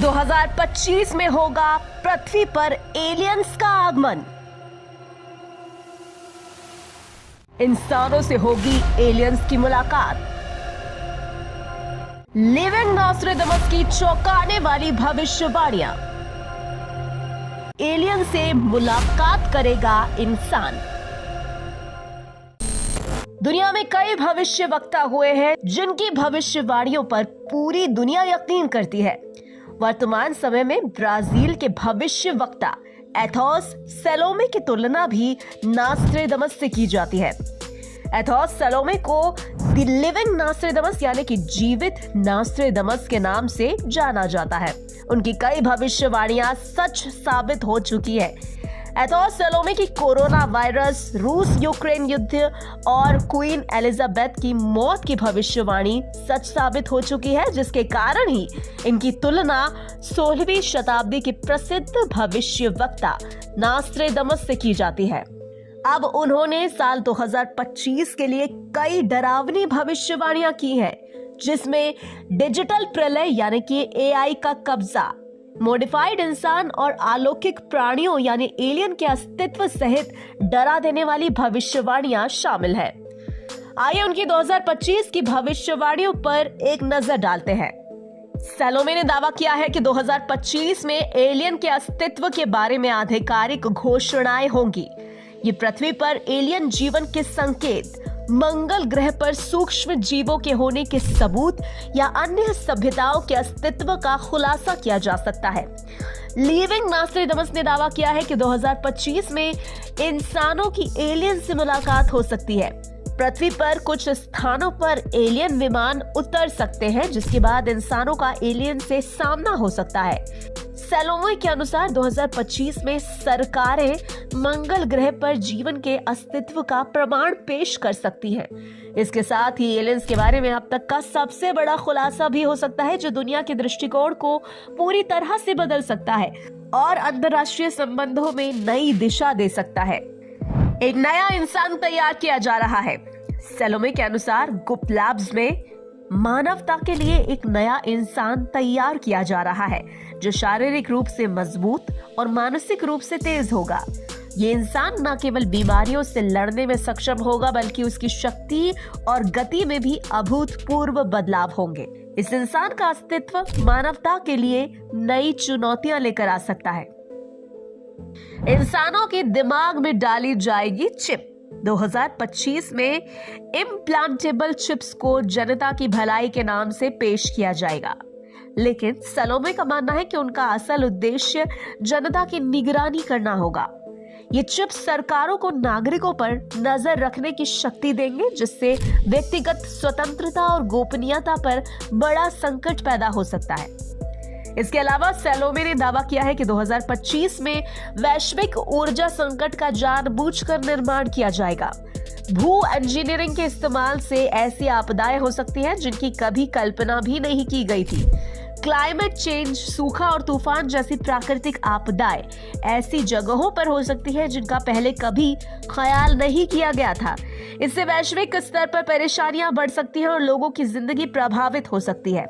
2025 में होगा पृथ्वी पर एलियंस का आगमन। इंसानों से होगी एलियंस की मुलाकात। लिविंग नॉस्ट्रेडमस की चौंकाने वाली भविष्यवाणियां। एलियन से मुलाकात करेगा इंसान। दुनिया में कई भविष्यवक्ता हुए हैं जिनकी भविष्यवाणियों पर पूरी दुनिया यकीन करती है। वर्तमान समय में ब्राजील के भविष्यवक्ता एथोस सैलोमे की तुलना भी नॉस्ट्रेडमस से की जाती है। एथोस सैलोमे को द लिविंग नॉस्ट्रेडमस यानी कि जीवित नॉस्ट्रेडमस के नाम से जाना जाता है। उनकी कई भविष्यवाणियां सच साबित हो चुकी है। एथोस सैलोमे की कोरोना वायरस, रूस यूक्रेन युद्ध और क्वीन एलिजाबेथ की मौत की भविष्यवाणी सच साबित हो चुकी है, जिसके कारण ही इनकी तुलना 16वीं शताब्दी के प्रसिद्ध भविष्यवक्ता नॉस्ट्रेडमस से की जाती है। अब उन्होंने साल 2025 के लिए कई डरावनी भविष्यवाणियां की हैं, जिसमें डिजिटल प्रलय यानी कि एआई का कब्जा, मॉडिफाइड इंसान और अलौकिक प्राणियों यानी एलियन के अस्तित्व सहित डरा देने वाली भविष्यवाणियां शामिल हैं। आइए उनकी 2025 की भविष्यवाणियों पर एक नजर डालते हैं। सैलोमे ने दावा किया है कि 2025 में एलियन के अस्तित्व के बारे में आधिकारिक घोषणाएं होंगी। ये पृथ्वी पर एलियन जीवन के संकेत, मंगल ग्रह पर सूक्ष्म जीवों के होने के सबूत या अन्य सभ्यताओं के अस्तित्व का खुलासा किया जा सकता है। लिविंग नॉस्ट्रेडमस ने दावा किया है कि 2025 में इंसानों की एलियन से मुलाकात हो सकती है। पृथ्वी पर कुछ स्थानों पर एलियन विमान उतर सकते हैं, जिसके बाद इंसानों का एलियन से सामना हो सकता है। सैलोमे के अनुसार 2025 में सरकारें मंगल ग्रह पर जीवन के अस्तित्व का प्रमाण पेश कर सकती हैं। इसके साथ ही एलियंस के बारे में अब तक का सबसे बड़ा खुलासा भी हो सकता है, जो दुनिया के दृष्टिकोण को पूरी तरह से बदल सकता है और अंतर्राष्ट्रीय संबंधों में नई दिशा दे सकता है। एक नया इंसान तैयार किया जा रहा है। सैलोमे के अनुसार गुप्त लैब्स में मानवता के लिए एक नया इंसान तैयार किया जा रहा है, जो शारीरिक रूप से मजबूत और मानसिक रूप से तेज होगा। ये इंसान न केवल बीमारियों से लड़ने में सक्षम होगा, बल्कि उसकी शक्ति और गति में भी अभूतपूर्व बदलाव होंगे। इस इंसान का अस्तित्व मानवता के लिए नई चुनौतियां लेकर आ सकता है। इंसानों के दिमाग में डाली जाएगी चिप। 2025 में इम्प्लांटेबल चिप्स को जनता की भलाई के नाम से पेश किया जाएगा, लेकिन सैलोमे का मानना है कि उनका असल उद्देश्य जनता की निगरानी करना होगा। ये चिप्स सरकारों को नागरिकों पर नजर रखने की शक्ति देंगे, जिससे व्यक्तिगत स्वतंत्रता और गोपनीयता पर बड़ा संकट पैदा हो सकता है। इसके अलावा सैलोमे ने दावा किया है कि 2025 में वैश्विक ऊर्जा संकट का जानबूझकर निर्माण किया जाएगा। भू इंजीनियरिंग के इस्तेमाल से ऐसी आपदाएं हो सकती हैं जिनकी कभी कल्पना भी नहीं की गई थी। क्लाइमेट चेंज, सूखा और तूफान जैसी प्राकृतिक आपदाएं ऐसी जगहों पर हो सकती है जिनका पहले कभी ख्याल नहीं किया गया था। इससे वैश्विक स्तर पर परेशानियां बढ़ सकती हैं और लोगों की जिंदगी प्रभावित हो सकती है।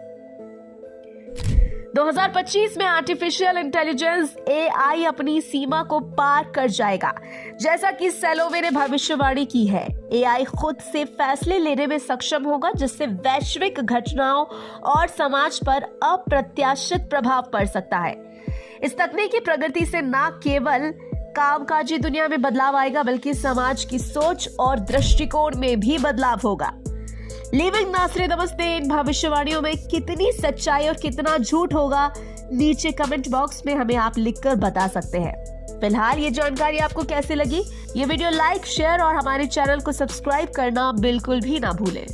2025 में आर्टिफिशियल इंटेलिजेंस एआई अपनी सीमा को पार कर जाएगा। जैसा कि सैलोमे ने भविष्यवाणी की है, एआई खुद से फैसले लेने में सक्षम होगा, जिससे वैश्विक घटनाओं और समाज पर अप्रत्याशित प्रभाव पड़ सकता है। इस तकनीकी प्रगति से न केवल कामकाजी दुनिया में बदलाव आएगा, बल्कि समाज की सोच और दृष्टिकोण में भी बदलाव होगा। लिविंग नॉस्ट्रेडमस ने इन भविष्यवाणियों में कितनी सच्चाई और कितना झूठ होगा, नीचे कमेंट बॉक्स में हमें आप लिखकर बता सकते हैं। फिलहाल ये जानकारी आपको कैसे लगी? ये वीडियो लाइक, शेयर और हमारे चैनल को सब्सक्राइब करना बिल्कुल भी ना भूलें।